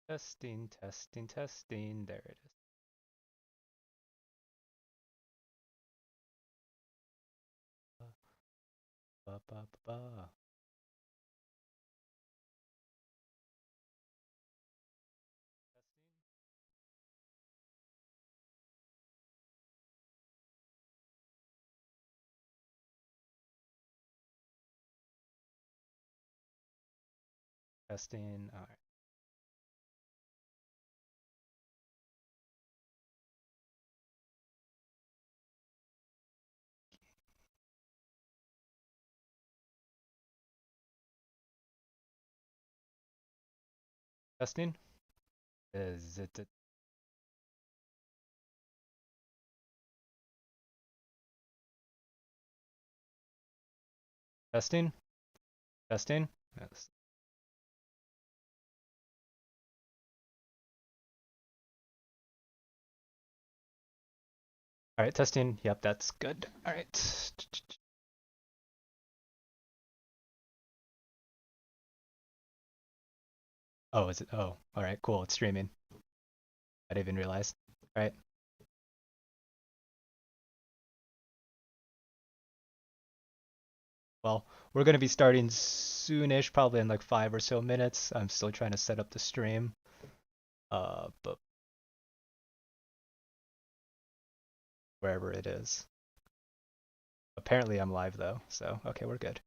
Testing, testing, testing. There it is. Ba, ba, ba, ba. Testing. All right. Testing. Is it testing? Testing? Yes. All right, testing. Yep, that's good. All right. Oh, is it? Oh, all right, cool. It's streaming. I didn't even realize. All right. Well, we're gonna be starting soonish, probably in like 5 or so minutes. I'm still trying to set up the stream. But wherever it is. Apparently I'm live though, so okay, we're good.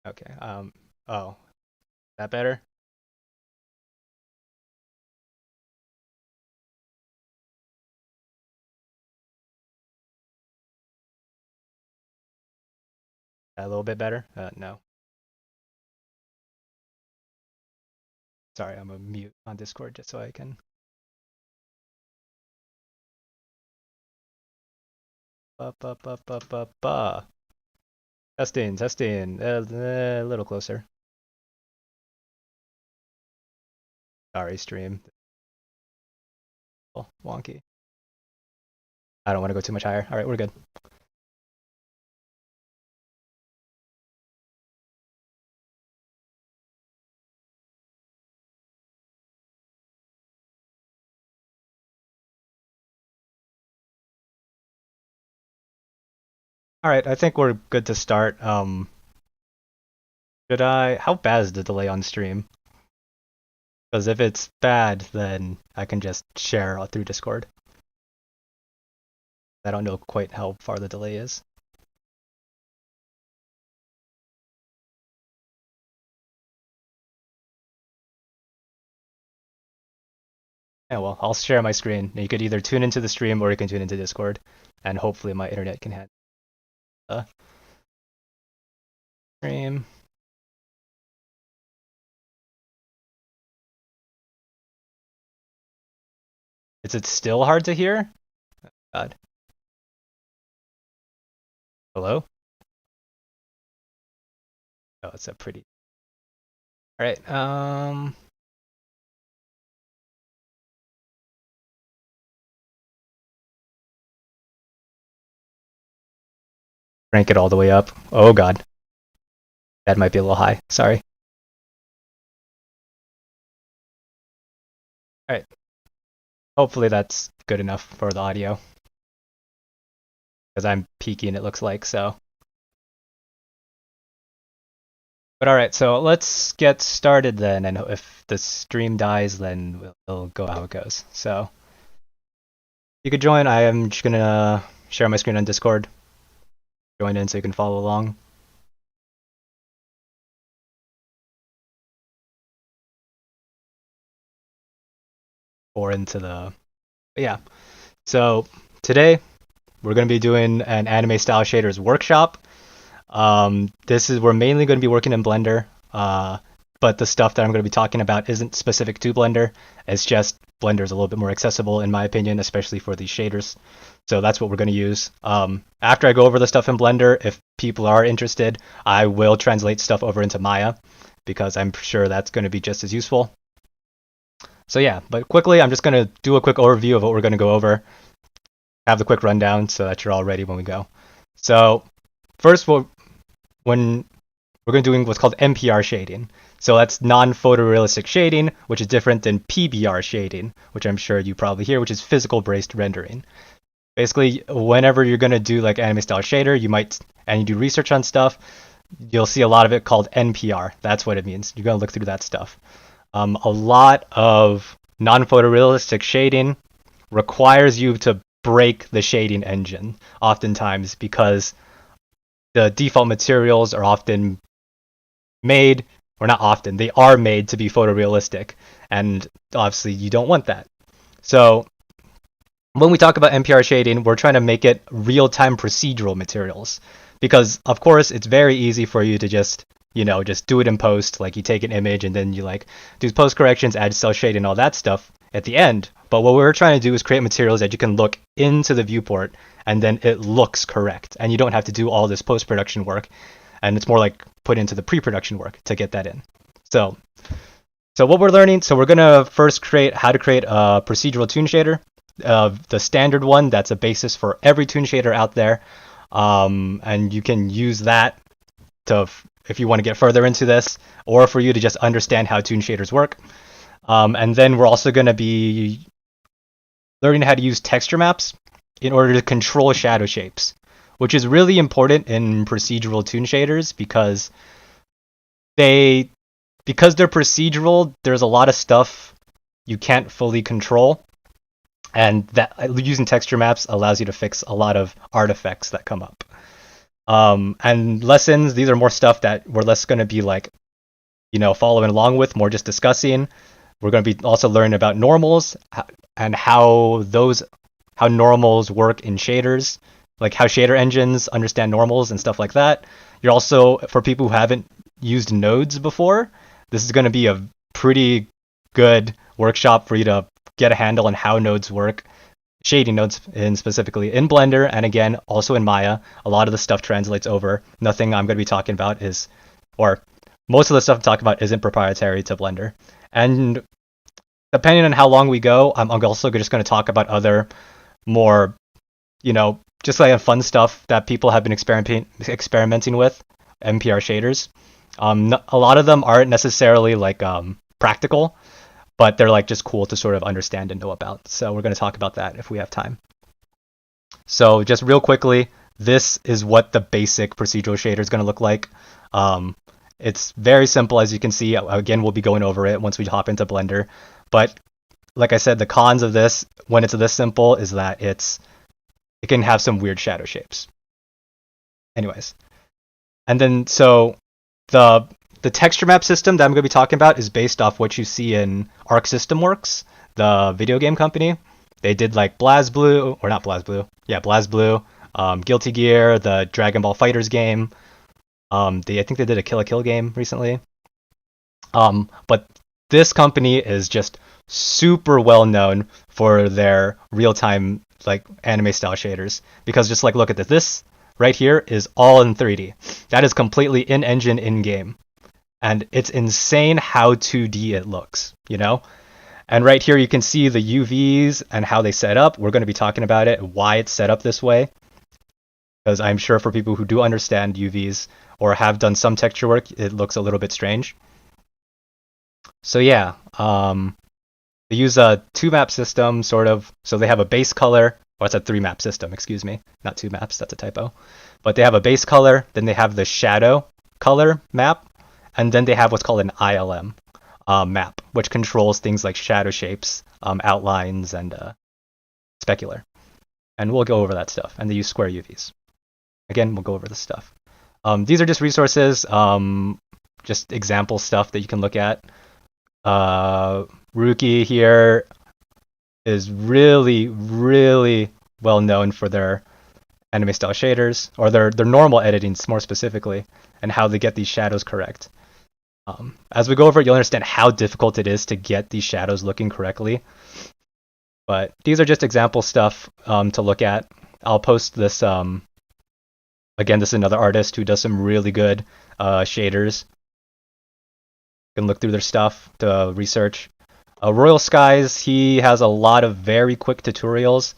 Okay. Oh, that better? A little bit better? No. Sorry, I'm a mute on Discord just so I can. Ba ba ba ba ba ba. Testing, testing. A little closer. Sorry, stream. Oh, wonky. I don't want to go too much higher. All right, we're good. All right, I think we're good to start. How bad is the delay on stream? Because if it's bad, then I can just share through Discord. I don't know quite how far the delay is. Yeah, well, I'll share my screen. You could either tune into the stream or you can tune into Discord, and hopefully my internet can handle the stream. Is it still hard to hear? God. Hello? Oh, it's a pretty. All right. Crank it all the way up. Oh God, that might be a little high. Sorry. Alright, hopefully that's good enough for the audio. Because I'm peaking, it looks like, so. But alright, so let's get started then, and if the stream dies, then we'll go how it goes. So, you could join. I am just gonna share my screen on Discord. Join in so you can follow along. Or into the... Yeah. So, today, we're gonna be doing an anime style shaders workshop. We're mainly going to be working in Blender, but the stuff that I'm going to be talking about isn't specific to Blender. It's just Blender's a little bit more accessible, in my opinion, especially for these shaders. So that's what we're going to use. After I go over the stuff in Blender, if people are interested, I will translate stuff over into Maya, because I'm sure that's going to be just as useful. So yeah, but quickly, I'm just going to do a quick overview of what we're going to go over, have the quick rundown so that you're all ready when we go. So first, when we're going to be doing what's called NPR shading. So that's non-photorealistic shading, which is different than PBR shading, which I'm sure you probably hear, which is physical-based rendering. Basically, whenever you're going to do like anime style shader, and you do research on stuff, you'll see a lot of it called NPR. That's what it means. You're going to look through that stuff. A lot of non-photorealistic shading requires you to break the shading engine, oftentimes because the default materials are often made, or not often, they are made to be photorealistic, and obviously you don't want that. So when we talk about NPR shading, we're trying to make it real-time procedural materials, because of course it's very easy for you to just do it in post, like you take an image and then you like do post corrections, add cell shade and all that stuff at the end. But what we're trying to do is create materials that you can look into the viewport and then it looks correct, and you don't have to do all this post-production work, and it's more like put into the pre-production work to get that in. So what we're learning, so we're gonna first create how to create a procedural toon shader, the standard one that's a basis for every toon shader out there, and you can use that to, if you want to get further into this, or for you to just understand how toon shaders work. And then we're also going to be learning how to use texture maps in order to control shadow shapes, which is really important in procedural toon shaders because they're procedural, there's a lot of stuff you can't fully control, and that using texture maps allows you to fix a lot of artifacts that come up. And lessons, these are more stuff that we're less going to be like, following along with, more just discussing. We're going to be also learning about normals and how normals work in shaders, like how shader engines understand normals and stuff like that. You're also, for people who haven't used nodes before, this is going to be a pretty good workshop for you to get a handle on how nodes work, shading nodes specifically in Blender, and again, also in Maya. A lot of the stuff translates over. Nothing I'm going to be talking about most of the stuff I'm talking about isn't proprietary to Blender. And depending on how long we go, I'm also just going to talk about other more, just like fun stuff that people have been experimenting with, NPR shaders. A lot of them aren't necessarily like practical, but they're like just cool to sort of understand and know about. So we're going to talk about that if we have time. So just real quickly, this is what the basic procedural shader is going to look like. It's very simple, as you can see. Again, we'll be going over it once we hop into Blender. But like I said, the cons of this, when it's this simple, is that it can have some weird shadow shapes. Anyways. And then, so the texture map system that I'm going to be talking about is based off what you see in Arc System Works, the video game company. They did like BlazBlue, Guilty Gear, the Dragon Ball Fighters game. I think they did a Kill la Kill game recently. But this company is just super well known for their real-time like anime style shaders, because just like look at this right here is all in 3D. That is completely in-engine, in-game. And it's insane how 2D it looks, And right here you can see the UVs and how they set up. We're going to be talking about it, why it's set up this way. Because I'm sure for people who do understand UVs or have done some texture work, it looks a little bit strange. So yeah, They use a 2-map system, sort of. So they have a base color, or it's a 3-map system, excuse me. Not 2 maps, that's a typo. But they have a base color, then they have the shadow color map, and then they have what's called an ILM map, which controls things like shadow shapes, outlines, and specular. And we'll go over that stuff. And they use square UVs. Again, we'll go over this stuff. These are just resources, just example stuff that you can look at. Rookie here is really, really well known for their anime style shaders, or their normal editing more specifically, and how they get these shadows correct. As we go over it, you'll understand how difficult it is to get these shadows looking correctly. But these are just example stuff to look at. I'll post this. Again, this is another artist who does some really good shaders. You can look through their stuff to research. Royal Skies, he has a lot of very quick tutorials.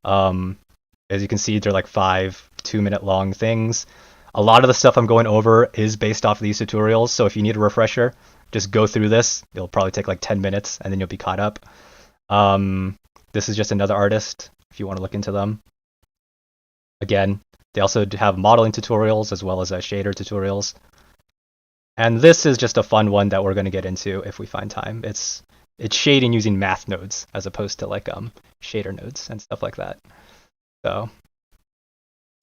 As you can see, they're like 5 2-minute long things. A lot of the stuff I'm going over is based off of these tutorials, so if you need a refresher, just go through this. It'll probably take like 10 minutes, and then you'll be caught up. This is just another artist, if you want to look into them. Again, they also have modeling tutorials as well as shader tutorials. And this is just a fun one that we're going to get into if we find time. It's shading using math nodes as opposed to like shader nodes and stuff like that. So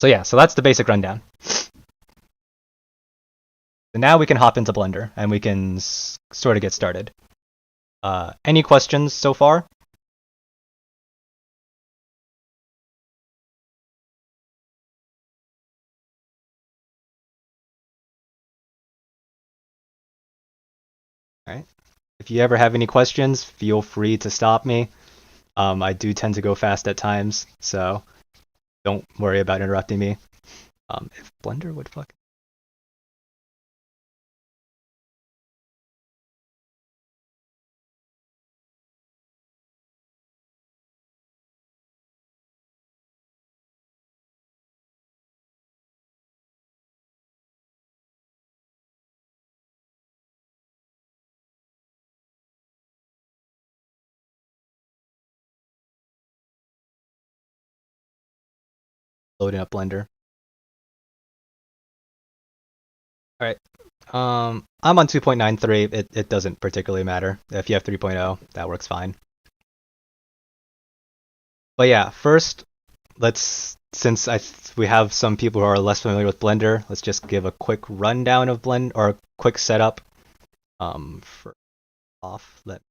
yeah, so that's the basic rundown. So now we can hop into Blender and we can sort of get started. Any questions so far? All right. If you ever have any questions, feel free to stop me. I do tend to go fast at times, so don't worry about interrupting me. If Blender would fuck. Loading up Blender. All right. I'm on 2.93. It doesn't particularly matter. If you have 3.0, that works fine. But yeah, first, since we have some people who are less familiar with Blender, let's just give a quick rundown of Blender, or a quick setup. For off, let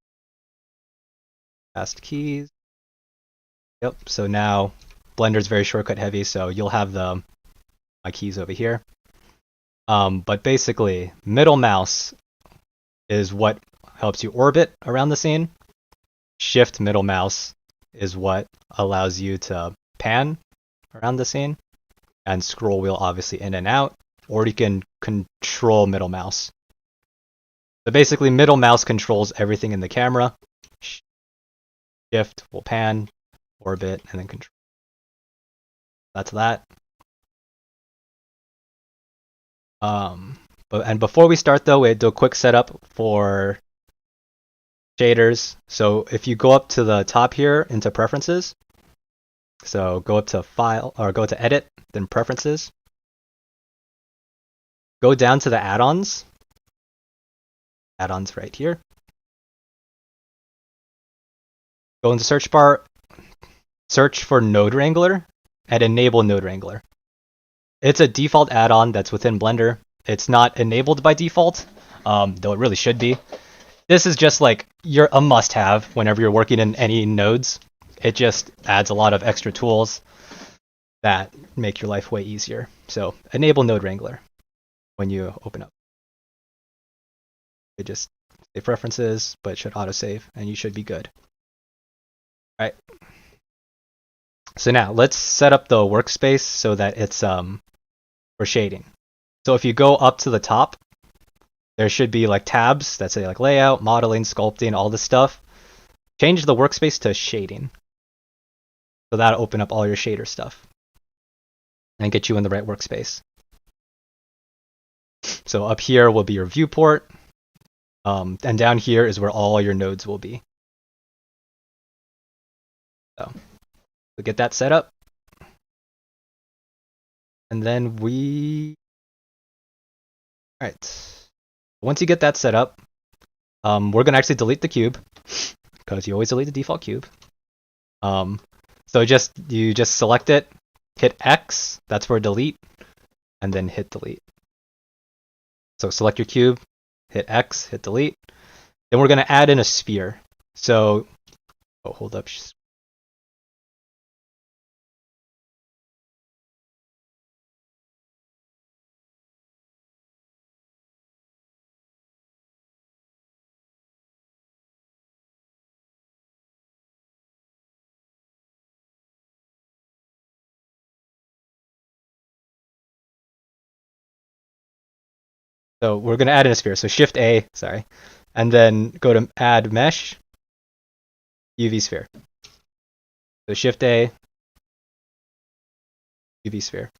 fast keys. Yep. So now Blender's very shortcut heavy, so you'll have my keys over here. But basically, middle mouse is what helps you orbit around the scene. Shift middle mouse is what allows you to pan around the scene. And scroll wheel obviously in and out, or you can control middle mouse. So basically, middle mouse controls everything in the camera. Shift will pan, orbit, and then control. That's that. And before we start though, we do a quick setup for shaders. So if you go up to the top here into preferences, so go up to file, or go to edit, then preferences. Go down to the add-ons. Add-ons right here. Go into search bar, search for Node Wrangler, and enable Node Wrangler. It's a default add-on that's within Blender. It's not enabled by default, though it really should be. This is just like a must-have whenever you're working in any nodes. It just adds a lot of extra tools that make your life way easier. So enable Node Wrangler when you open up. It just save preferences, but it should autosave, and you should be good. All right. So now let's set up the workspace so that it's for shading. So if you go up to the top, there should be like tabs that say like layout, modeling, sculpting, all this stuff. Change the workspace to shading. So that'll open up all your shader stuff and get you in the right workspace. So up here will be your viewport, and down here is where all your nodes will be. So we'll get that set up. And then alright. Once you get that set up, we're gonna actually delete the cube, because you always delete the default cube. So you just select it, hit X, that's for delete, and then hit delete. So select your cube, hit X, hit delete. Then we're gonna add in a sphere. So, hold up. So we're gonna add in a sphere. So Shift A, sorry, and then go to Add Mesh, UV Sphere. So Shift A, UV Sphere.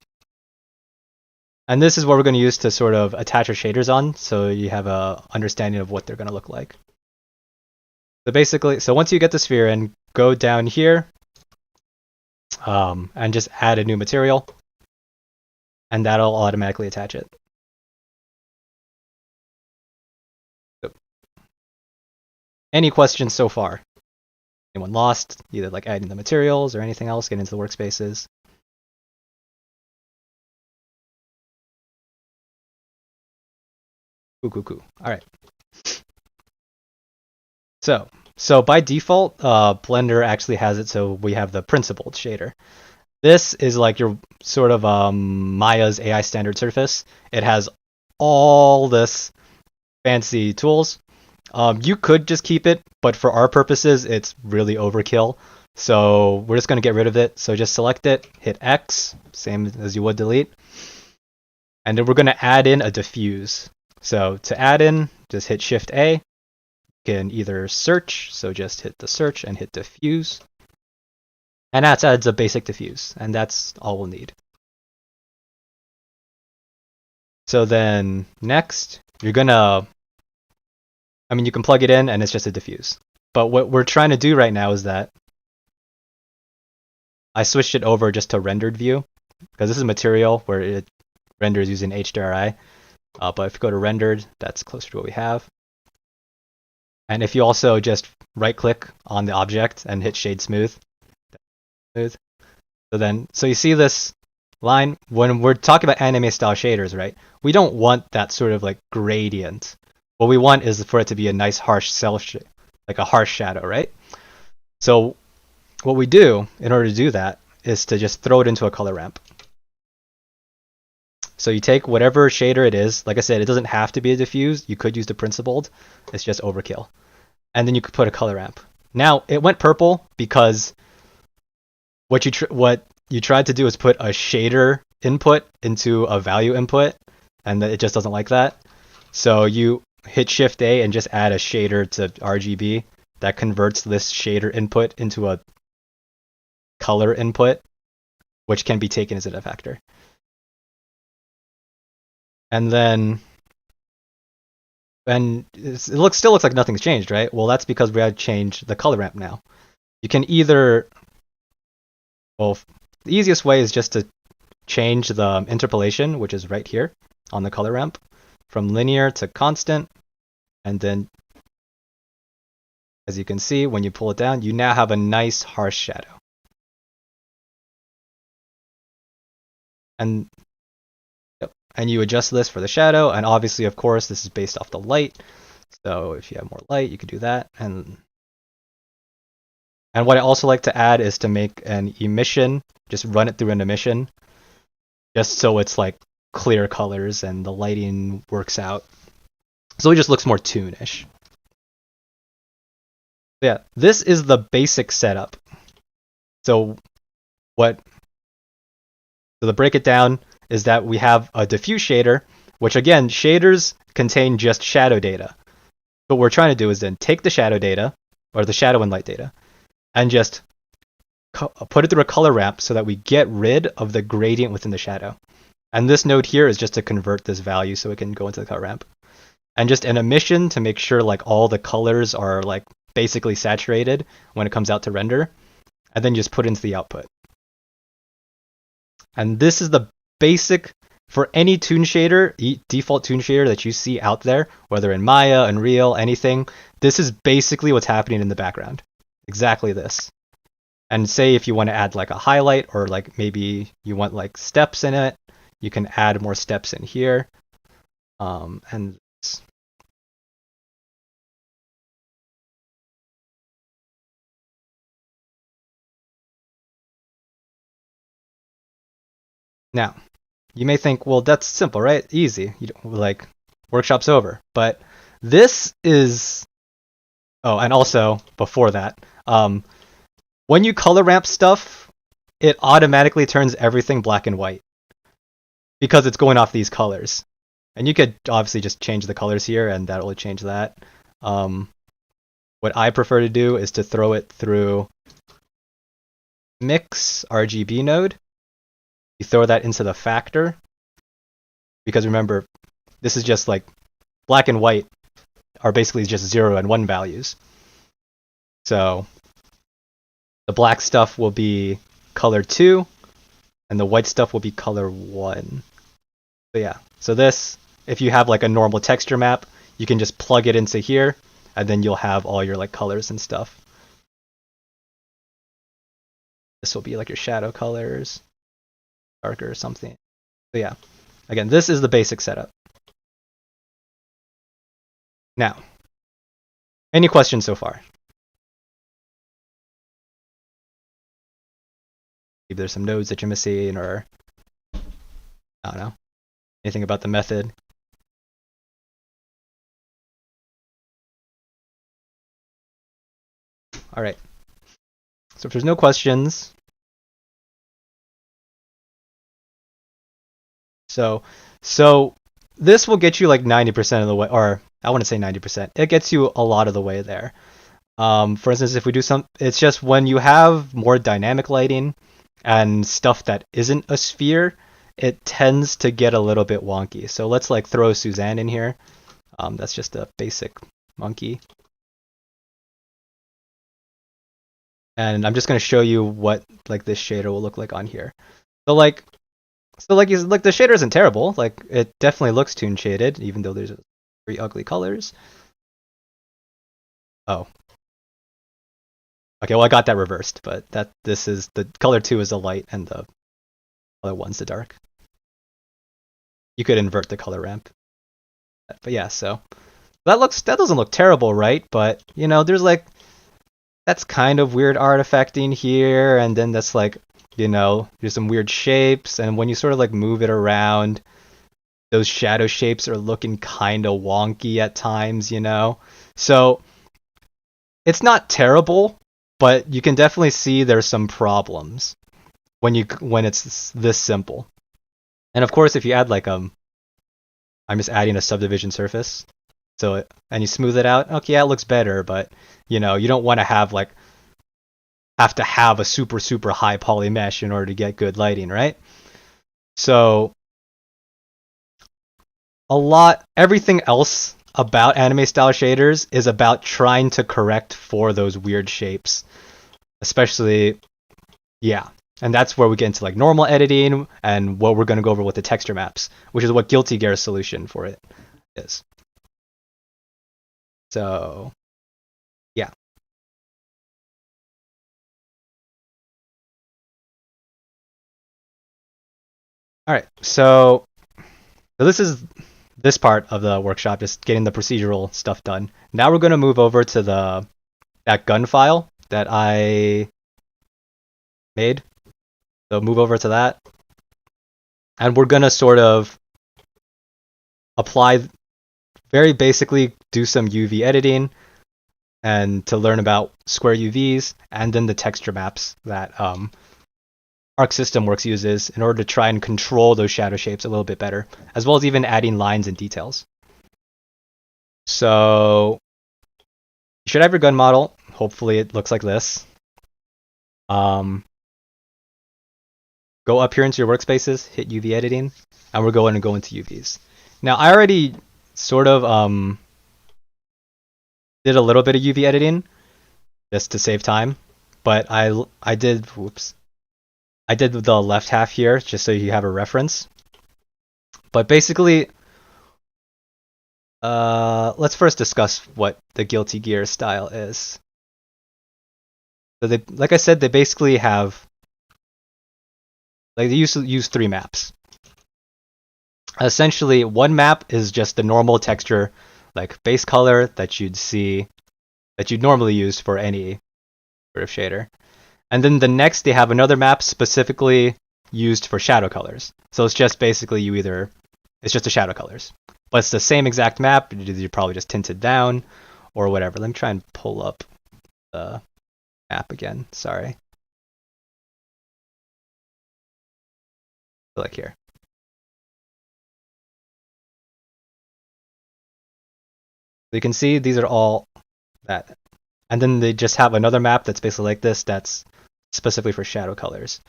And this is what we're going to use to sort of attach our shaders on, so you have a understanding of what they're going to look like. So basically, once you get the sphere in, go down here, and just add a new material, and that'll automatically attach it. So, any questions so far? Anyone lost, either like adding the materials or anything else, getting into the workspaces? Cool. All right. So by default, Blender actually has it so we have the principled shader. This is like your sort of Maya's AI standard surface. It has all this fancy tools. You could just keep it, but for our purposes, it's really overkill. So we're just going to get rid of it. So just select it, hit X, same as you would delete. And then we're going to add in a diffuse. So to add in, just hit Shift A. You can either search, so just hit the search and hit diffuse. And that adds a basic diffuse, and that's all we'll need. So then next, you're gonna, you can plug it in and it's just a diffuse. But what we're trying to do right now is that I switched it over just to rendered view, because this is material where it renders using HDRI. But if you go to rendered, that's closer to what we have. And if you also just right click on the object and hit shade smooth, so you see this line when we're talking about anime style shaders, right? We don't want that sort of like gradient. What we want is for it to be a nice harsh like a harsh shadow, right? So what we do in order to do that is to just throw it into a color ramp. So you take whatever shader it is. Like I said, it doesn't have to be a diffuse. You could use the principled. It's just overkill. And then you could put a color ramp. Now, it went purple because what you tried to do is put a shader input into a value input, and it just doesn't like that. So you hit Shift A and just add a shader to RGB that converts this shader input into a color input, which can be taken as a factor. And then, it still looks like nothing's changed, right? Well, that's because we had changed the color ramp now. You can either, the easiest way is just to change the interpolation, which is right here on the color ramp, from linear to constant. And then, as you can see, when you pull it down, you now have a nice harsh shadow. And you adjust this for the shadow, and obviously, of course, this is based off the light. So if you have more light, you could do that. And what I also like to add is to make an emission, just run it through an emission, just so it's like clear colors and the lighting works out. So it just looks more toonish. Yeah, this is the basic setup. So to break it down, is that we have a diffuse shader, which again, shaders contain just shadow data. What we're trying to do is then take the shadow data, or the shadow and light data, and just put it through a color ramp so that we get rid of the gradient within the shadow. And this node here is just to convert this value so it can go into the color ramp. And just an emission to make sure like all the colors are like basically saturated when it comes out to render. and then you just put it into the output. And this is the basic for any toon shader, default toon shader that you see out there, whether in Maya, Unreal, anything. This is basically what's happening in the background. Exactly this. And say if you want to add like a highlight, or like maybe you want like steps in it, you can add more steps in here. And now, you may think, well, that's simple, right? Easy. You don't, like, workshop's over. But this is... Oh, and also, before that, when you color ramp stuff, it automatically turns everything black and white because it's going off these colors. And you could obviously just change the colors here, and that will change that. What I prefer to do is to throw it through Mix RGB node. You throw that into the factor, because remember, this is just like black and white are basically just 0 and 1 values. So the black stuff will be color 2, and the white stuff will be color 1. So yeah, so this, if you have like a normal texture map, you can just plug it into here, and then you'll have all your like colors and stuff. This will be like your shadow colors, darker or something. So yeah, again, this is the basic setup. Now, any questions so far? Maybe there's some nodes that you're missing, or I don't know, anything about the method. All right. So if there's no questions, so this will get you like 90% of the way, or I want to say 90%. It gets you a lot of the way there. For instance, if we do it's just when you have more dynamic lighting and stuff that isn't a sphere, it tends to get a little bit wonky. So let's like throw Suzanne in here. That's just a basic monkey. And I'm just going to show you what like this shader will look like on here. So like the shader isn't terrible. Like it definitely looks toon shaded, even though there's very ugly colors. Oh. Okay, well I got that reversed, but this is the color 2 is the light and the color 1's the dark. You could invert the color ramp. But yeah, so that doesn't look terrible, right? But you know, there's like that's kind of weird artifacting here, and then that's like, you know, there's some weird shapes, and when you sort of like move it around, those shadow shapes are looking kind of wonky at times, you know? So it's not terrible, but you can definitely see there's some problems when it's this simple. And of course, if you add like I'm just adding a subdivision surface, so and you smooth it out, okay, yeah, it looks better, but you know, you don't want to have to have a super high poly mesh in order to get good lighting, right? So everything else about anime style shaders is about trying to correct for those weird shapes, especially, yeah. And that's where we get into like normal editing and what we're going to go over with the texture maps, which is what Guilty Gear's solution for it is. So yeah. All right, so this is this part of the workshop, just getting the procedural stuff done. Now we're going to move over to that gun file that I made. So move over to that. And we're going to sort of apply, very basically do some UV editing and to learn about square UVs and then the texture maps that Arc System Works uses in order to try and control those shadow shapes a little bit better, as well as even adding lines and details. So you should have your gun model. Hopefully it looks like this. Go up here into your workspaces, hit UV editing, and we're going to go into UVs. Now I already sort of did a little bit of UV editing just to save time, but I did I did the left half here just so you have a reference. But basically, let's first discuss what the Guilty Gear style is. So they, like I said, they basically have, like, they use three maps. Essentially, one map is just the normal texture, like base color that you'd normally use for any sort of shader. And then the next, they have another map specifically used for shadow colors. So it's just basically it's just the shadow colors. But it's the same exact map, you're probably just tinted down or whatever. Let me try and pull up the map again, sorry. Like here. So you can see these are all that. And then they just have another map that's basically like this, that's specifically for shadow colors.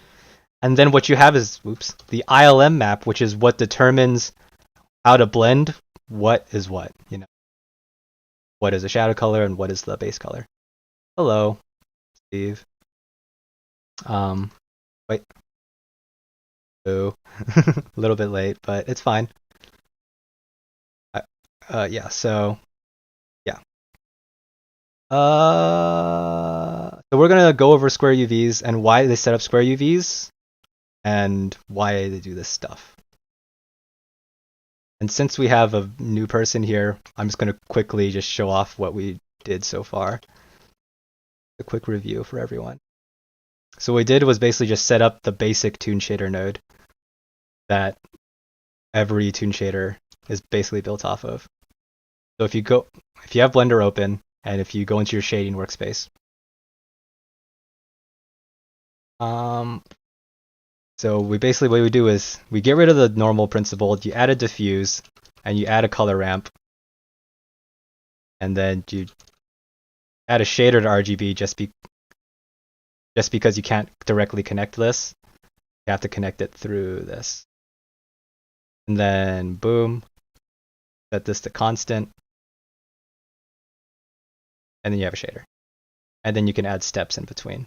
And then what you have is, the ILM map, which is what determines how to blend what is what, what is a shadow color and what is the base color. Hello, Steve. Wait. Oh, a little bit late, but it's fine. Yeah, so, yeah. So we're gonna go over square UVs and why they set up square UVs and why they do this stuff. And since we have a new person here, I'm just gonna quickly just show off what we did so far. A quick review for everyone. So what we did was basically just set up the basic Toon Shader node that every Toon Shader is basically built off of. So if you have Blender open, and if you go into your shading workspace, so what we do is we get rid of the normal principle, you add a diffuse, and you add a color ramp, and then you add a shader to RGB just because you can't directly connect this. You have to connect it through this. And then boom, set this to constant, and then you have a shader. And then you can add steps in between.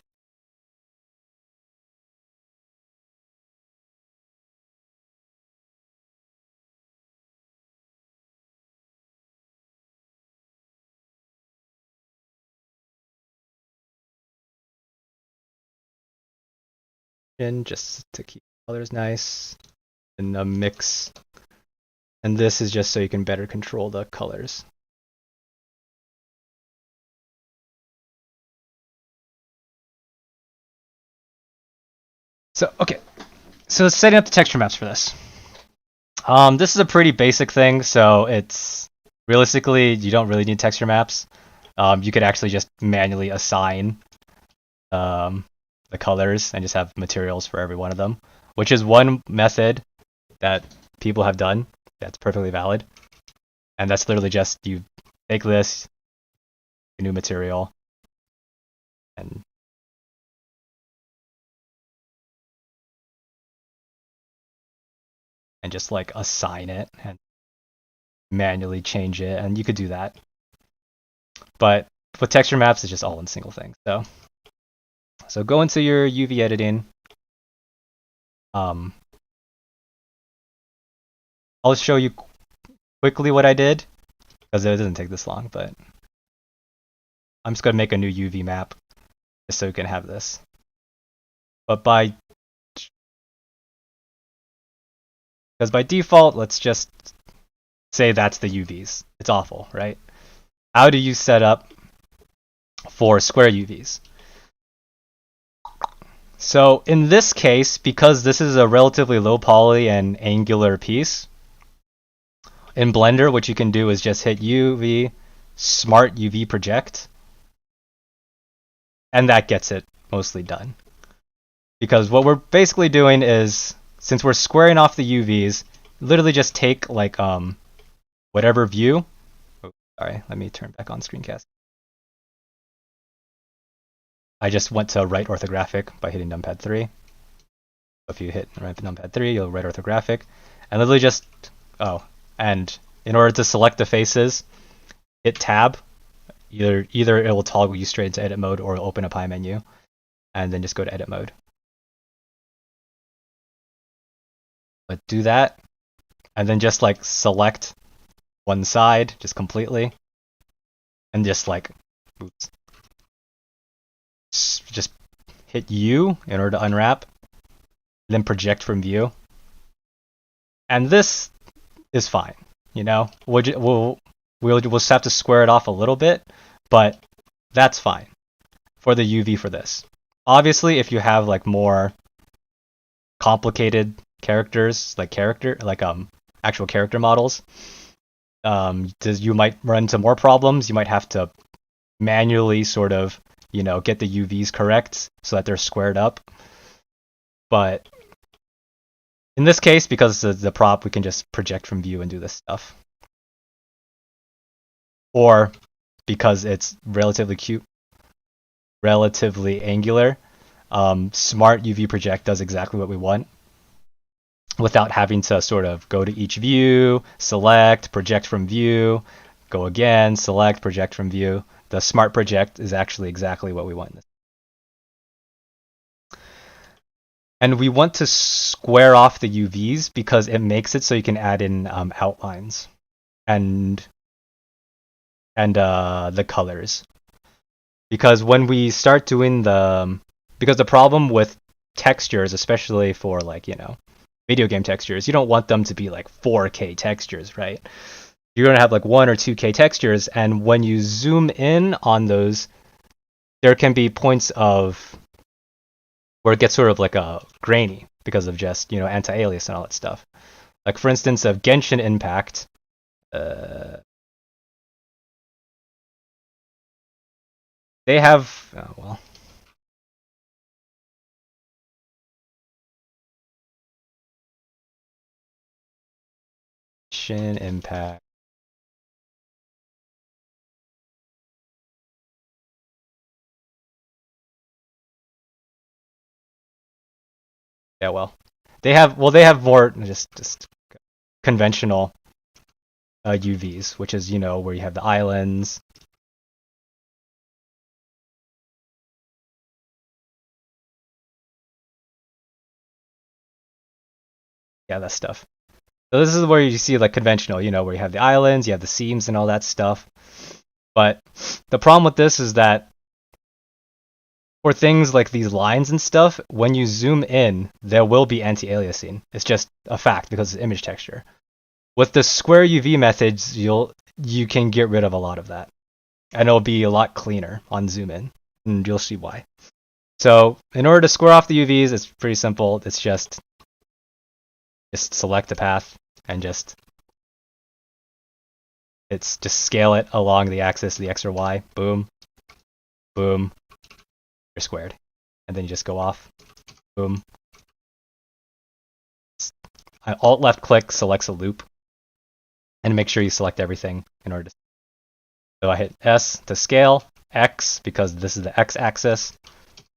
And just to keep colors nice, and a mix. And this is just so you can better control the colors. So, okay. So setting up the texture maps for this. This is a pretty basic thing, so it's realistically, you don't really need texture maps. You could actually just manually assign the colors and just have materials for every one of them, which is one method that people have done that's perfectly valid. And that's literally just you take this, a new material, and just like assign it and manually change it, and you could do that. But with texture maps, it's just all in single thing. So go into your UV editing. I'll show you quickly what I did, because it doesn't take this long, but I'm just going to make a new UV map just so you can have this. But because by default, let's just say that's the UVs. It's awful, right? How do you set up for square UVs? So in this case, because this is a relatively low poly and angular piece, in Blender, what you can do is just hit UV, Smart UV Project, and that gets it mostly done. Because what we're basically doing is, since we're squaring off the UVs, literally just take like whatever view. Oh, sorry, let me turn back on screencast. I just went to right orthographic by hitting numpad 3. If you hit right numpad 3, you'll right orthographic, and literally just and in order to select the faces, hit tab. Either it will toggle you straight into edit mode or it'll open a pie menu. and then just go to edit mode. But do that, and then just like select one side just completely, and just like, oops, just hit U in order to unwrap, then project from view. And this is fine, you know. We'll just have to square it off a little bit, but that's fine for the UV for this. Obviously, if you have like more complicated characters, like actual character models, you might run into more problems. You might have to manually sort of, get the UVs correct so that they're squared up. But in this case, because it's the prop, we can just project from view and do this stuff. Or because it's relatively angular, Smart UV Project does exactly what we want without having to sort of go to each view, select, project from view, go again, select, project from view. The Smart Project is actually exactly what we want. And we want to square off the UVs because it makes it so you can add in outlines and the colors. Because when we start doing because the problem with textures, especially for like, video game textures, you don't want them to be like 4K textures, right? You're going to have like 1 or 2K textures, and when you zoom in on those, there can be points of where it gets sort of like a grainy because of just, anti-alias and all that stuff. Like for instance, of Genshin Impact, they have, Genshin Impact. Yeah, they have more just conventional UVs, which is, where you have the islands. Yeah, that stuff. So this is where you see like conventional, where you have the islands, you have the seams and all that stuff. But the problem with this is that for things like these lines and stuff, when you zoom in, there will be anti-aliasing. It's just a fact because it's image texture. With the square UV methods, you can get rid of a lot of that. And it'll be a lot cleaner on zoom in. And you'll see why. So in order to square off the UVs, it's pretty simple. It's just select the path and just scale it along the axis, the X or Y. Boom. Boom. You're squared. And then you just go off. Boom. Alt left click selects a loop. And make sure you select everything in order to. So I hit S to scale, X because this is the X axis,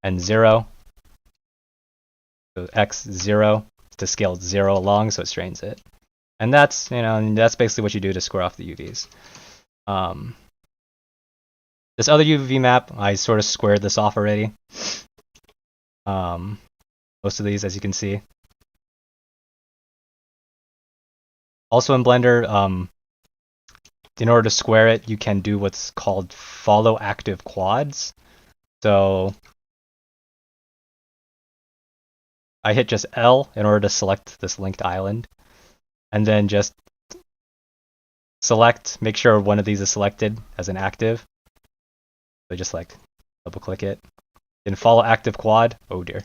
and 0. So X 0 to scale 0 along, so it straightens it. And that's, that's basically what you do to square off the UVs. This other UV map, I sort of squared this off already. Most of these, as you can see. Also in Blender, in order to square it, you can do what's called follow active quads. So I hit just L in order to select this linked island, and then just select, make sure one of these is selected as an active. So just like double click it. Then follow active quad. Oh dear.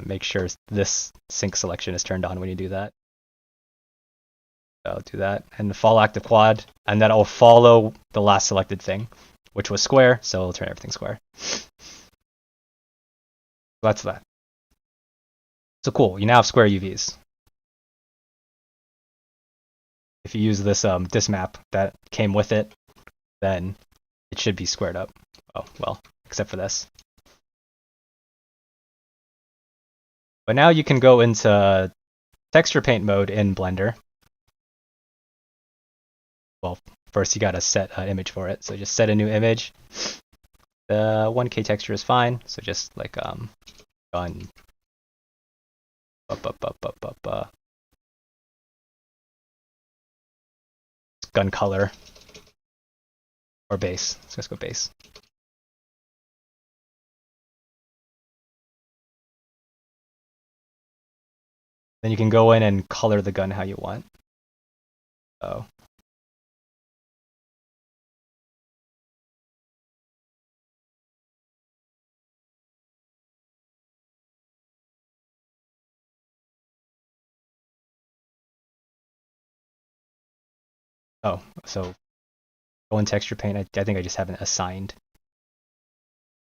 Make sure this sync selection is turned on when you do that. I'll do that. And follow active quad. And then I'll follow the last selected thing, which was square. So it'll turn everything square. So that's that. So cool. You now have square UVs. If you use this map that came with it, then it should be squared up. Oh, well, except for this. But now you can go into texture paint mode in Blender. Well, first you gotta set an image for it. So just set a new image. The 1K texture is fine, so just like gun gun color or base. Let's just go base. Then you can go in and color the gun how you want. So so go in texture paint. I think I just haven't assigned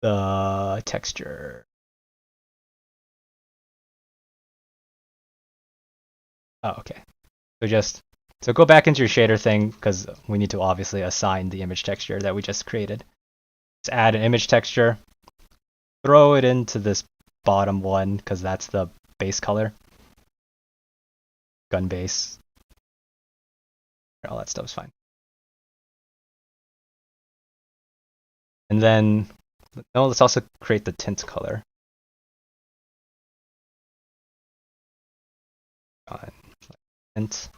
the texture. Oh, okay. So go back into your shader thing because we need to obviously assign the image texture that we just created. Just add an image texture, throw it into this bottom one because that's the base color. Gun base. All that stuff's fine. And then, no, let's also create the tint color. Tint.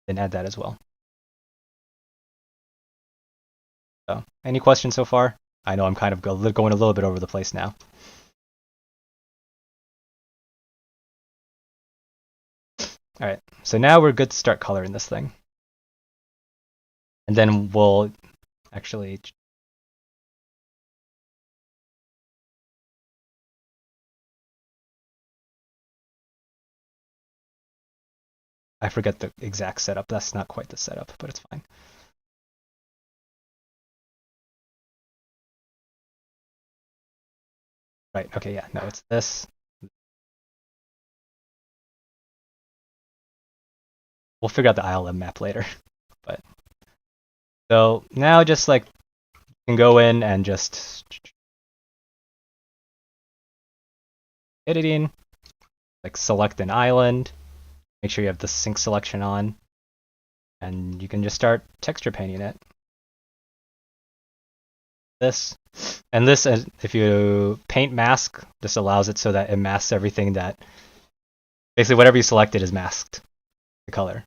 Then add that as well. So, any questions so far? I know I'm kind of going a little bit over the place now. All right, so now we're good to start coloring this thing. And then we'll actually I forget the exact setup. That's not quite the setup, but it's fine. Right, okay, yeah, no, it's this. We'll figure out the ILM map later. But so now just like you can go in and just editing, like select an island, make sure you have the sync selection on, and you can just start texture painting it. This and this, if you paint mask, this allows it so that it masks everything that basically whatever you selected is masked the color.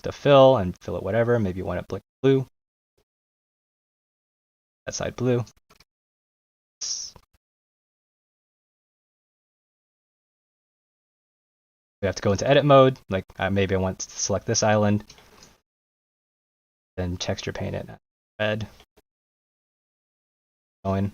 To fill and fill it whatever. Maybe you want it blue. That side blue. We have to go into edit mode. Like maybe I want to select this island, then texture paint it red. Going.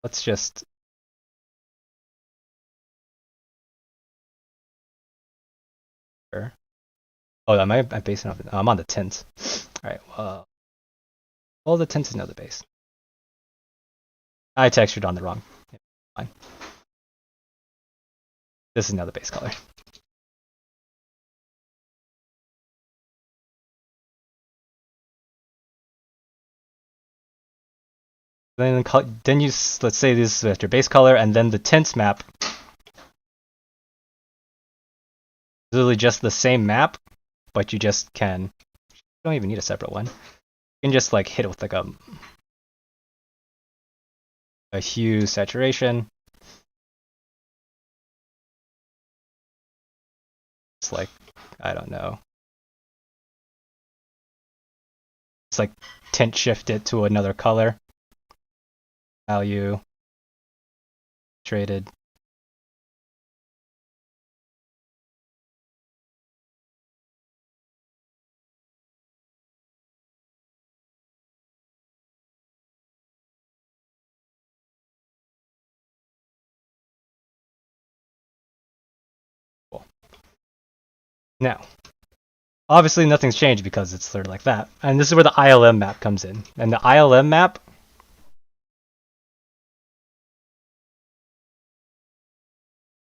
Let's just Oh, am I basing off? I'm on the tint. All right. Well, the tint is now the base. I textured on the wrong. Yeah, fine. This is now the base color. Then you let's say this is your base color, and then the tints map. Literally just the same map, but you just can. You don't even need a separate one. You can just like hit it with like a hue saturation. It's like, I don't know. It's like tint shift it to another color. Value. Traded. Cool. Now, obviously nothing's changed because it's sort of like that. And this is where the ILM map comes in. And the ILM map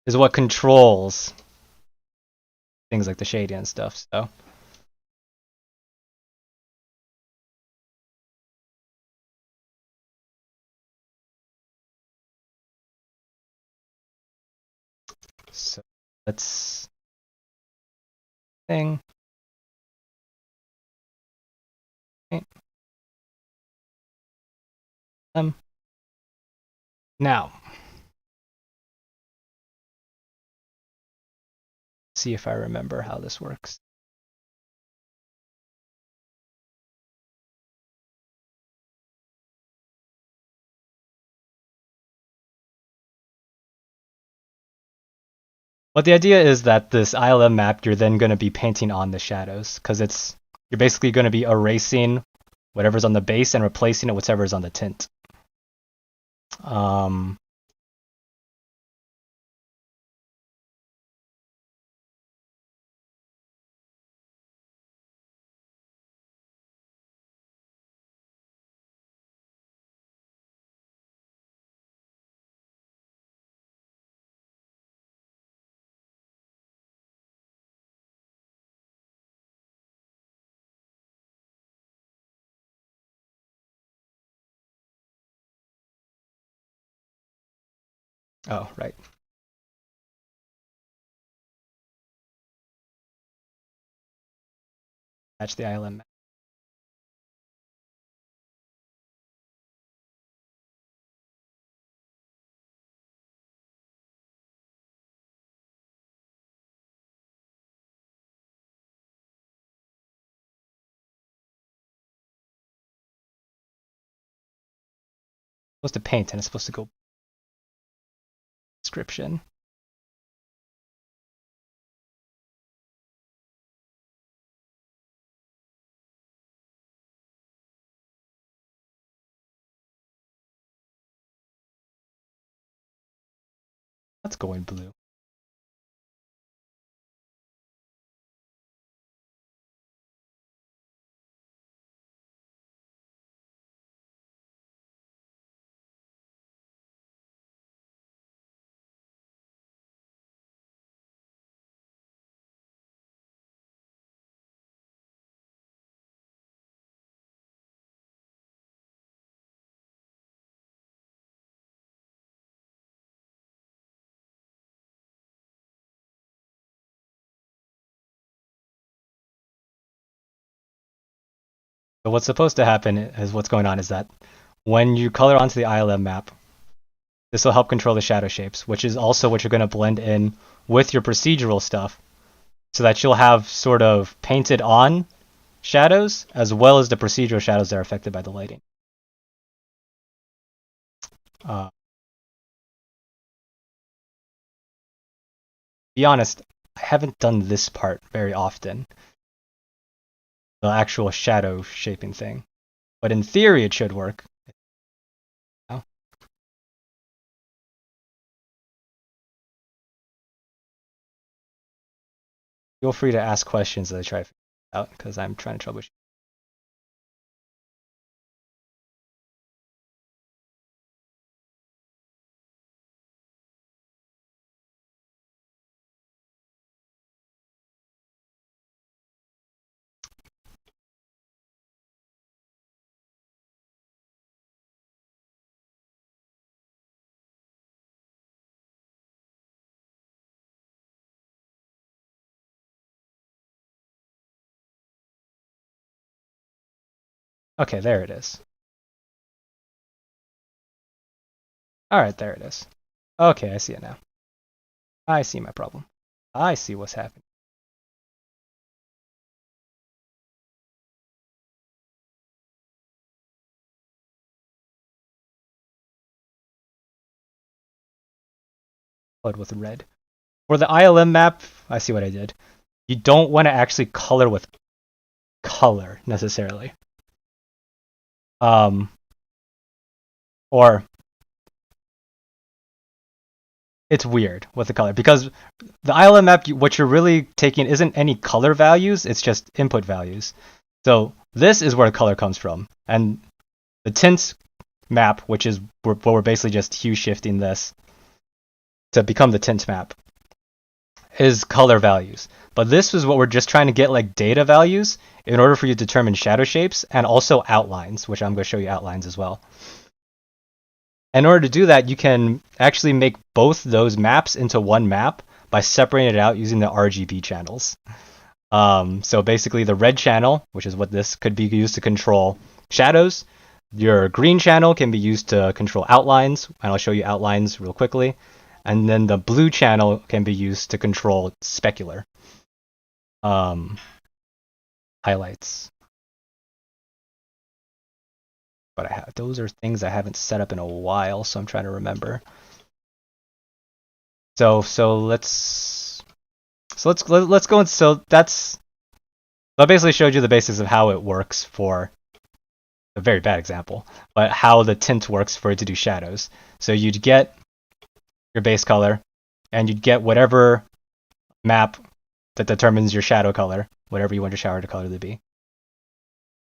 is what controls things like the shading and stuff. So So let's thing. Okay. Now, see if I remember how this works. But the idea is that this ILM map, you're then going to be painting on the shadows, because you're basically going to be erasing whatever's on the base and replacing it with whatever's on the tint. Oh, right. Match the ILM map. It's supposed to paint and it's supposed to go description. That's going blue. But what's supposed to happen is what's going on is that when you color onto the ILM map, this will help control the shadow shapes, which is also what you're going to blend in with your procedural stuff, so that you'll have sort of painted on shadows as well as the procedural shadows that are affected by the lighting. Be honest, I haven't done this part very often, the actual shadow shaping thing, but in theory it should work. Feel free to ask questions as I try to figure it out, because I'm trying to troubleshoot. Okay, there it is. Alright, there it is. Okay, I see it now. I see my problem. I see what's happening. Colored with red. For the ILM map, I see what I did. You don't want to actually color with color necessarily. Or it's weird with the color, because the ILM map, what you're really taking isn't any color values, it's just input values. So this is where the color comes from, and the tints map, which is where we're basically just hue shifting this to become the tint map, is color values. But this is what we're just trying to get, like data values, in order for you to determine shadow shapes and also outlines, which I'm going to show you outlines as well. In order to do that, you can actually make both those maps into one map by separating it out using the RGB channels. So basically the red channel, which is what this could be used to control shadows. Your green channel can be used to control outlines, and I'll show you outlines real quickly. And then the blue channel can be used to control specular highlights. But those are things I haven't set up in a while, so I'm trying to remember. So let's go. So I basically showed you the basis of how it works for a very bad example, but how the tint works for it to do shadows. So you'd get your base color, and you'd get whatever map that determines your shadow color, whatever you want your shadow color to be.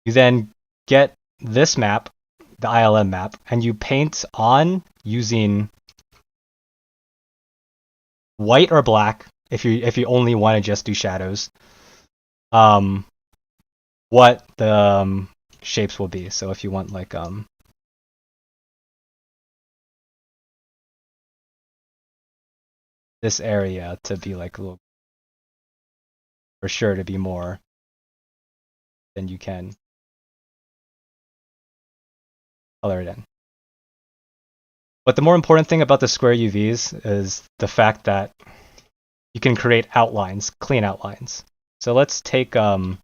You then get this map, the ILM map, and you paint on using white or black if you only want to just do shadows. What the shapes will be. So if you want like this area to be like a little, for sure to be more, then you can color it in. But the more important thing about the square UVs is the fact that you can create outlines, clean outlines. So let's take back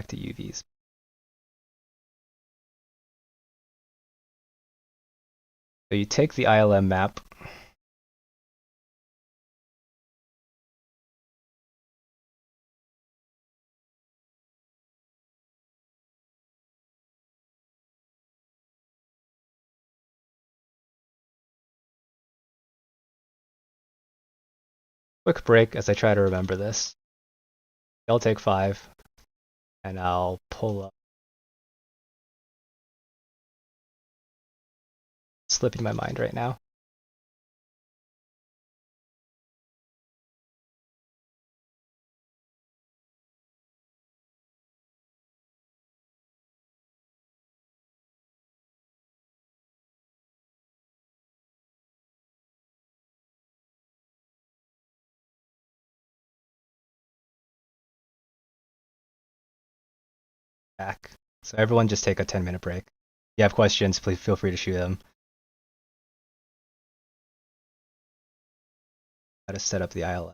to UVs. So you take the ILM map, quick break as I try to remember this. I'll take 5 and I'll pull up. Slipping my mind right now. Back. So everyone just take a 10-minute break. If you have questions, please feel free to shoot them. How to set up the ILM.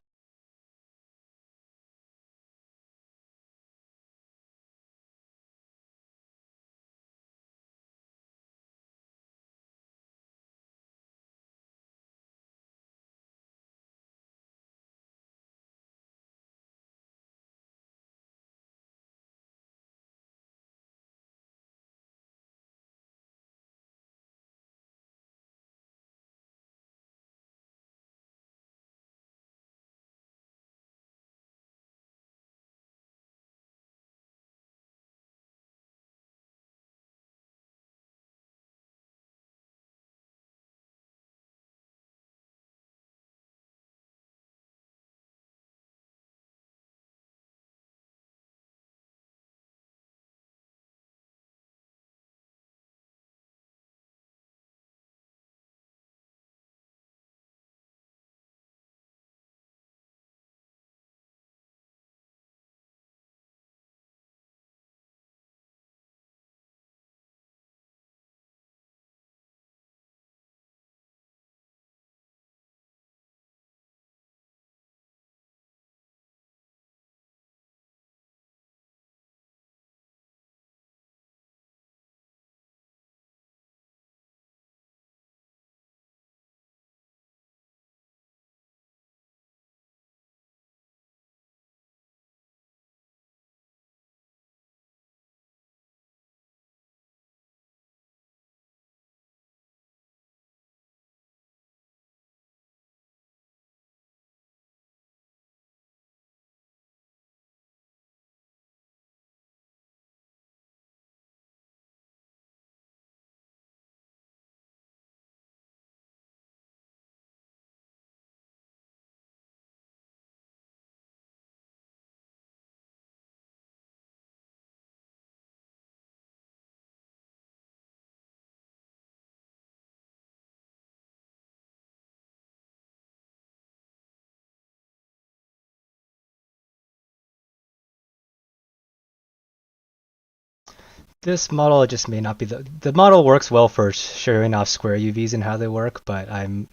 this model just may not be the model works well for showing off square UVs and how they work, but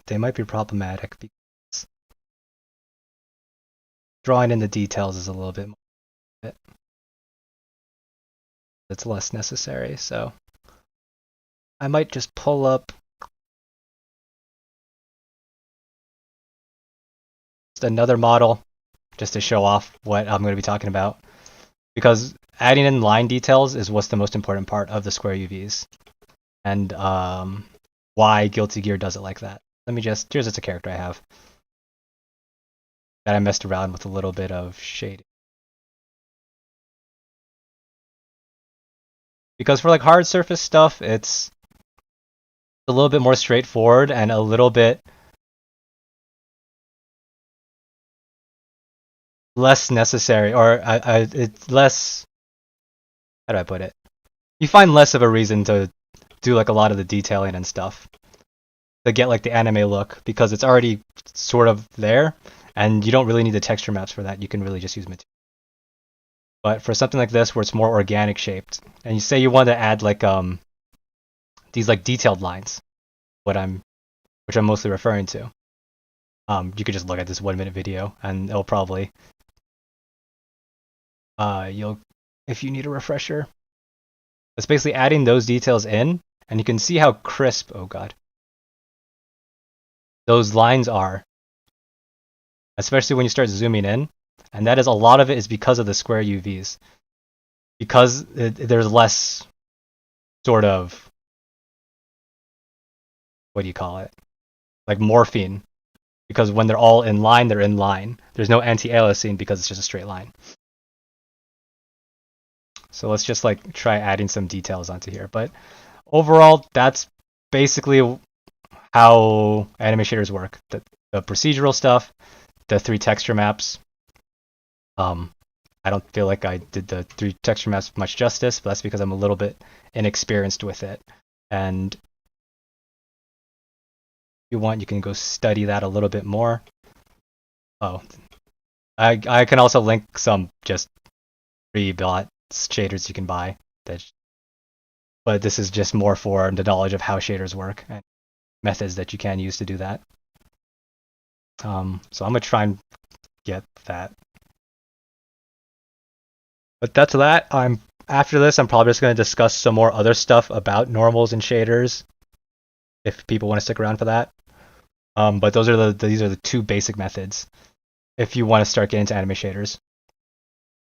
they might be problematic because drawing in the details is a little bit more. It's less necessary, so I might just pull up just another model just to show off what I'm going to be talking about, because adding in line details is what's the most important part of the square UVs, and why Guilty Gear does it like that. Here's just a character I have that I messed around with a little bit of shading. Because for like hard surface stuff, it's a little bit more straightforward and a little bit less necessary, or it's less, how do I put it? You find less of a reason to do like a lot of the detailing and stuff to get like the anime look, because it's already sort of there, and you don't really need the texture maps for that. You can really just use material. But for something like this, where it's more organic shaped, and you say you want to add like these like detailed lines, which I'm mostly referring to, you could just look at this 1-minute video, and it'll probably if you need a refresher, it's basically adding those details in, and you can see how crisp, oh god, those lines are, especially when you start zooming in. And that is, a lot of it is because of the square UVs, because there's less sort of, what do you call it, like morphine, because when they're all in line, they're in line. There's no anti-aliasing because it's just a straight line. So let's just like try adding some details onto here. But overall, that's basically how anime shaders work. The procedural stuff, the 3 texture maps. I don't feel like I did the 3 texture maps much justice, but that's because I'm a little bit inexperienced with it. And if you want, you can go study that a little bit more. Oh, I can also link some just pre-bought shaders you can buy. But this is just more for the knowledge of how shaders work and methods that you can use to do that. So I'm gonna try and get that. But that's that. After this, I'm probably just gonna discuss some more other stuff about normals and shaders, if people want to stick around for that. But these are the 2 basic methods if you want to start getting into anime shaders.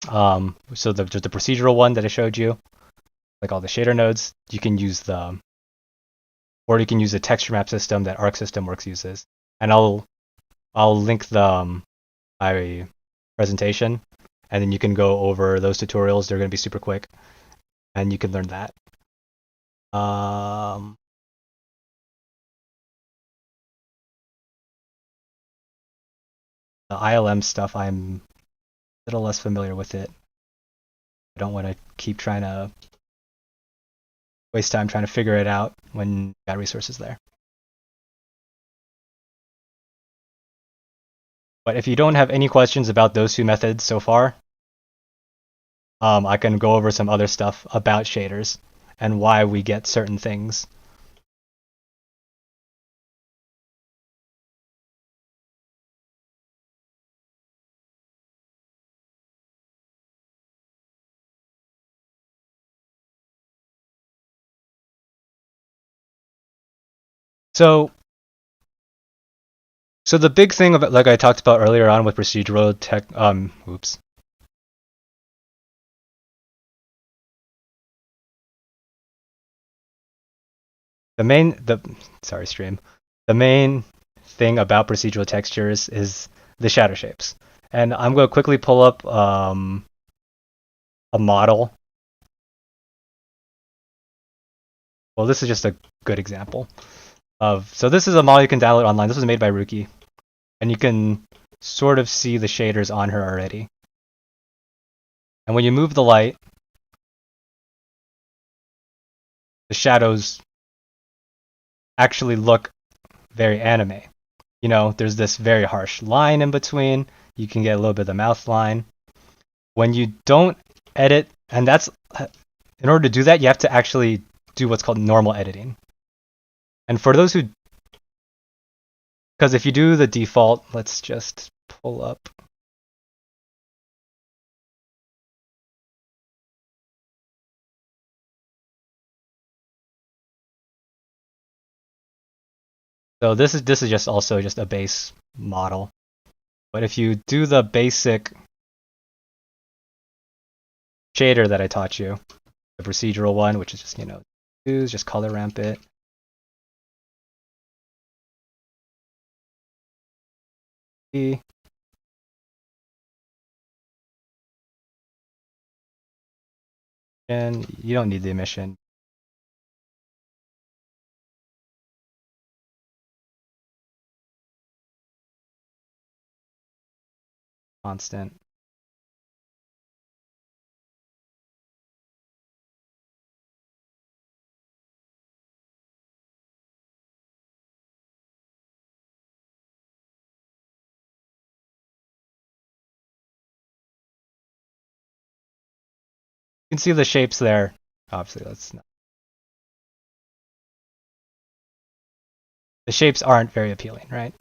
So there's the procedural one that I showed you, like all the shader nodes. You can use or you can use the texture map system that Arc System Works uses, and I'll link my presentation, and then you can go over those tutorials. They're going to be super quick, and you can learn that. The ILM stuff, I'm a little less familiar with it. I don't want to keep trying to waste time trying to figure it out when you got resources there. But if you don't have any questions about those 2 methods so far, I can go over some other stuff about shaders and why we get certain things. So the big thing about, like I talked about earlier on with procedural tech, The main thing about procedural textures is the shadow shapes. And I'm going to quickly pull up a model. Well, this is just a good example so this is a model you can download online. This was made by Rookie, and you can sort of see the shaders on her already. And when you move the light, the shadows actually look very anime. You know, there's this very harsh line in between. You can get a little bit of the mouth line. When you don't edit, and that's in order to do that, you have to actually do what's called normal editing. And for those who, because if you do the default, let's just pull up. So this is just also just a base model. But if you do the basic shader that I taught you, the procedural one, which is just, choose, just color ramp it. And you don't need the emission. Constant. You can see the shapes there. Obviously, let's not. The shapes aren't very appealing, right?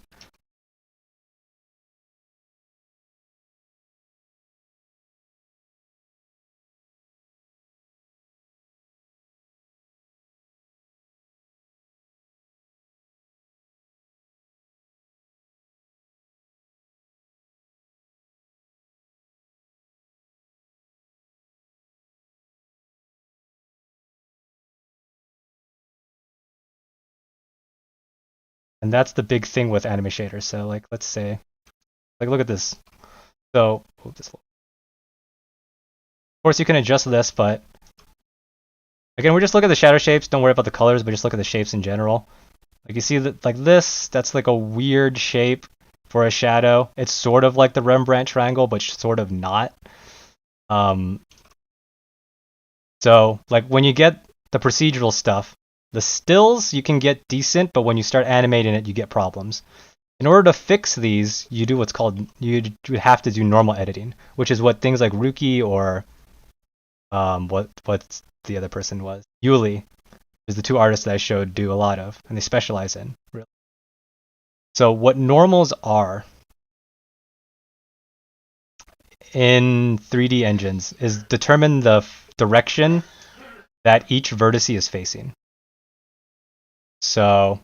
And that's the big thing with anime shaders. So like, let's say, like, look at this. So, of course you can adjust this, but again, we're just looking at the shadow shapes. Don't worry about the colors, but just look at the shapes in general. Like you see that, like this, that's like a weird shape for a shadow. It's sort of like the Rembrandt triangle, but sort of not. So like when you get the procedural stuff, the stills you can get decent, but when you start animating it, you get problems. In order to fix these, you do what's called, you have to do normal editing, which is what things like Ruki or what the other person was, Yuli, is the two artists that I showed do a lot of, and they specialize in. Really. So what normals are in 3D engines is determine the direction that each vertice is facing. So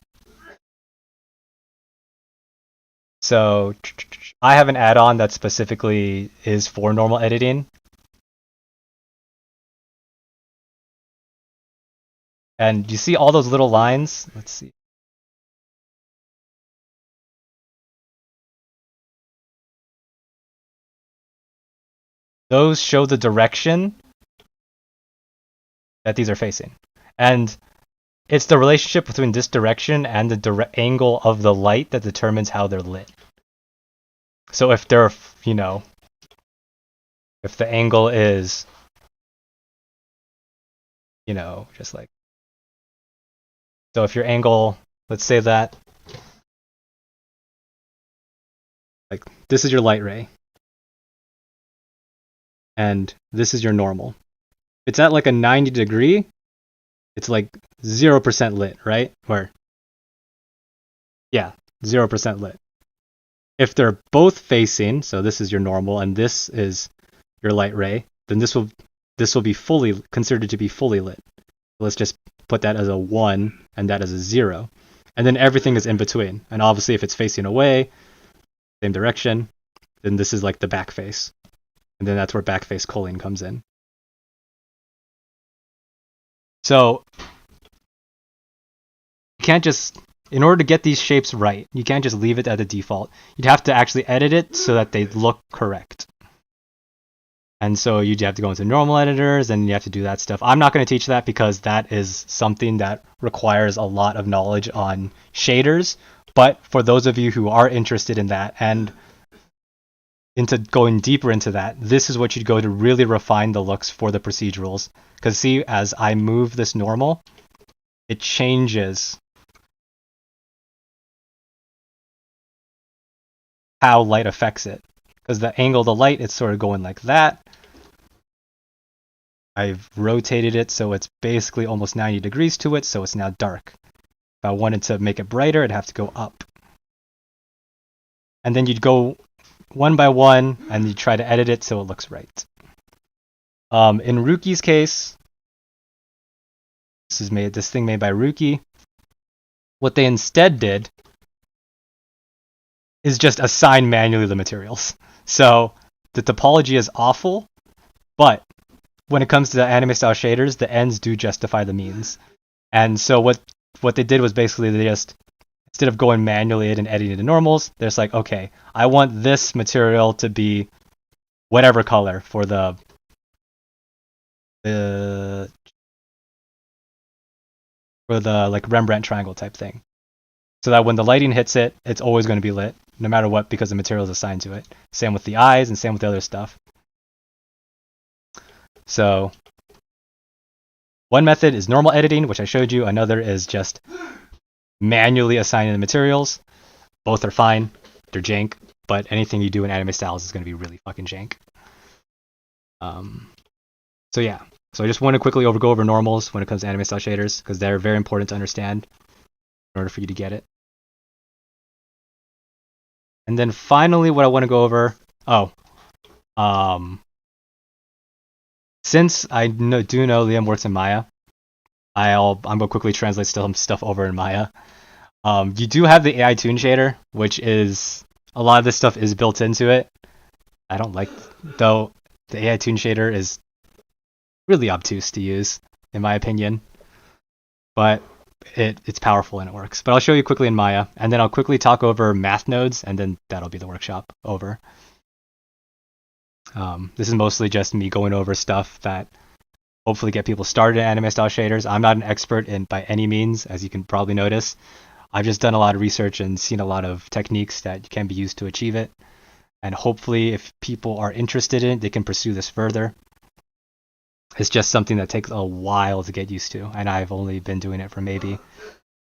I have an add-on that specifically is for normal editing. And you see all those little lines? Let's see. Those show the direction that these are facing. And it's the relationship between this direction and the angle of the light that determines how they're lit. So if they're, if the angle is, just like, so if your angle, let's say that, like, this is your light ray, and this is your normal. It's at like a 90 degree, it's like 0% lit, right? Or, yeah, 0% lit. If they're both facing, so this is your normal and this is your light ray, then this will be fully considered to be fully lit. Let's just put that as a 1 and that as a 0. And then everything is in between. And obviously if it's facing away, same direction, then this is like the back face. And then that's where back face culling comes in. So you can't just, in order to get these shapes right, you can't just leave it at the default. You'd have to actually edit it so that they look correct. And so you'd have to go into normal editors and you have to do that stuff. I'm not going to teach that because that is something that requires a lot of knowledge on shaders. But for those of you who are interested in that and into going deeper into that, this is what you'd go to really refine the looks for the procedurals. Because see, as I move this normal, it changes how light affects it. Because the angle of the light, it's sort of going like that. I've rotated it so it's basically almost 90 degrees to it, so it's now dark. If I wanted to make it brighter, I'd have to go up. And then you'd go one by one, and you try to edit it so it looks right. In Ruki's case, this thing made by Ruki. What they instead did is just assign manually the materials. So the topology is awful, but when it comes to the anime style shaders, the ends do justify the means. And so what they did was basically they just, instead of going manually and editing the normals, they're just like, okay, I want this material to be whatever color for the like Rembrandt triangle type thing. So that when the lighting hits it, it's always going to be lit, no matter what, because the material is assigned to it. Same with the eyes and same with the other stuff. So one method is normal editing, which I showed you. Another is just manually assigning the materials. Both are fine. They're jank, but anything you do in anime styles is going to be really fucking jank. So yeah. So I just want to quickly go over normals when it comes to anime style shaders, because they're very important to understand in order for you to get it. And then finally, what I want to go over, since I do know Liam works in Maya, I'm gonna quickly translate some stuff over in Maya. You do have the AI Tune shader, which is a lot of this stuff is built into it. I don't like, though, the AI Tune shader is really obtuse to use, in my opinion. But it's powerful and it works. But I'll show you quickly in Maya, and then I'll quickly talk over math nodes, and then that'll be the workshop over. This is mostly just me going over stuff that hopefully get people started in anime style shaders. I'm not an expert in by any means, as you can probably notice. I've just done a lot of research and seen a lot of techniques that can be used to achieve it. And hopefully, if people are interested in it, they can pursue this further. It's just something that takes a while to get used to, and I've only been doing it for maybe a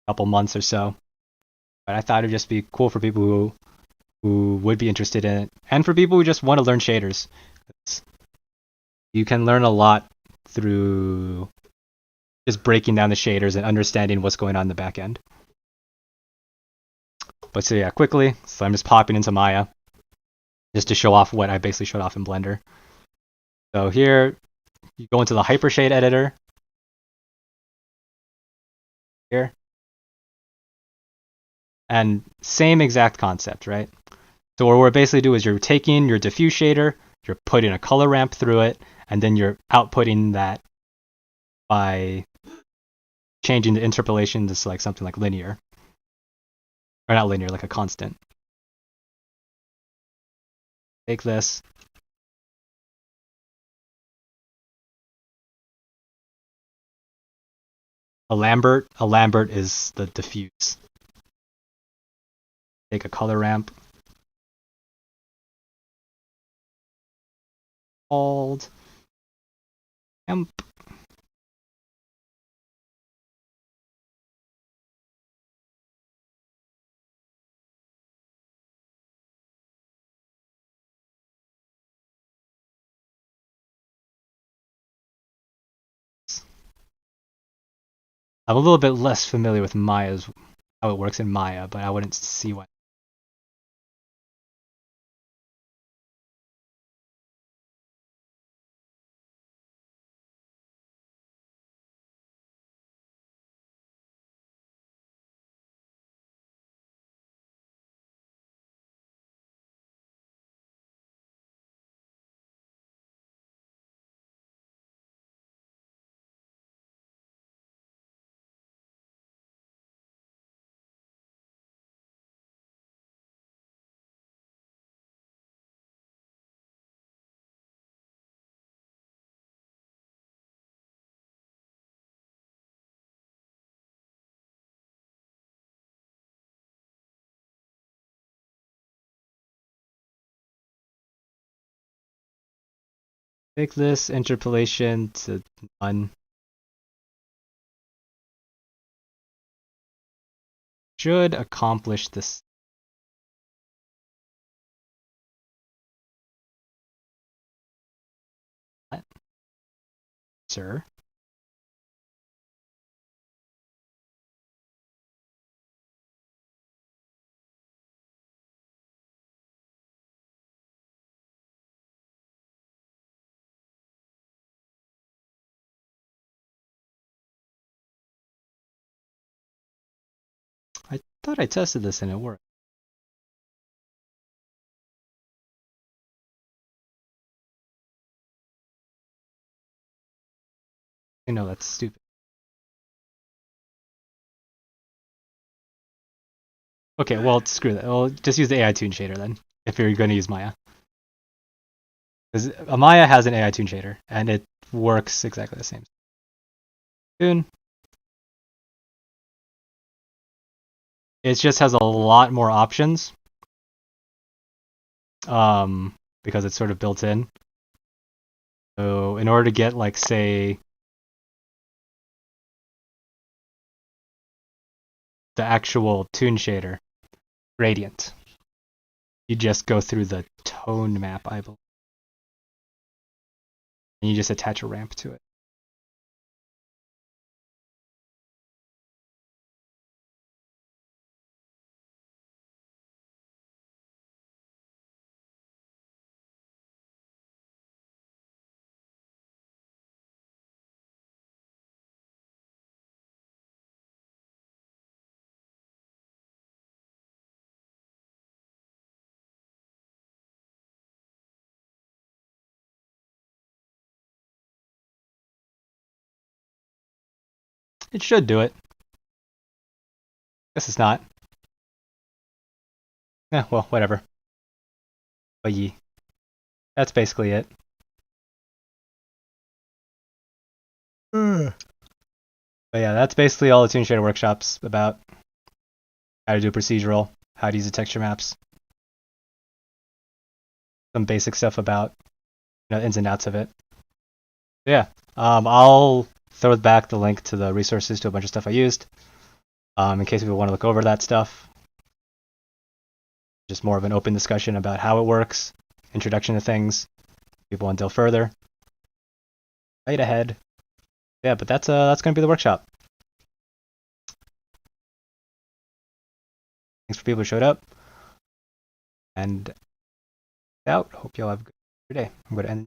couple months or so. But I thought it'd just be cool for people who would be interested in it, and for people who just want to learn shaders. You can learn a lot through just breaking down the shaders and understanding what's going on in the back end. But so yeah, quickly, so I'm just popping into Maya just to show off what I basically showed off in Blender. So here, you go into the Hypershade editor. Here. And same exact concept, right? So what we're basically doing is you're taking your diffuse shader, you're putting a color ramp through it, and then you're outputting that by changing the interpolation to like something like linear. Or not linear, like a constant. Take this. A Lambert is the diffuse. Take a color ramp. Called amp. I'm a little bit less familiar with Maya's, how it works in Maya, but I wouldn't see why. Take this interpolation to none. Should accomplish this. sir. I thought I tested this and it worked. I know that's stupid. Okay, well, screw that. Well, just use the AI Tune shader then, if you're going to use Maya. Because Maya has an AI Tune shader, and it works exactly the same. Tune. It just has a lot more options, because it's sort of built in. So in order to get, like, say, the actual tune shader gradient, you just go through the tone map, I believe, and you just attach a ramp to it. It should do it. Guess it's not. Yeah, well, whatever. But yeah, that's basically it. But yeah, that's basically all the Tune Shader workshop's about. How to do procedural, how to use the texture maps, some basic stuff about ins and outs of it. Yeah, I'll throw back the link to the resources to a bunch of stuff I used, in case people want to look over that stuff. Just more of an open discussion about how it works, introduction to things. People want to delve further. Right ahead. Yeah, but that's gonna be the workshop. Thanks for people who showed up. And out. Hope y'all have a good day. I'm gonna end.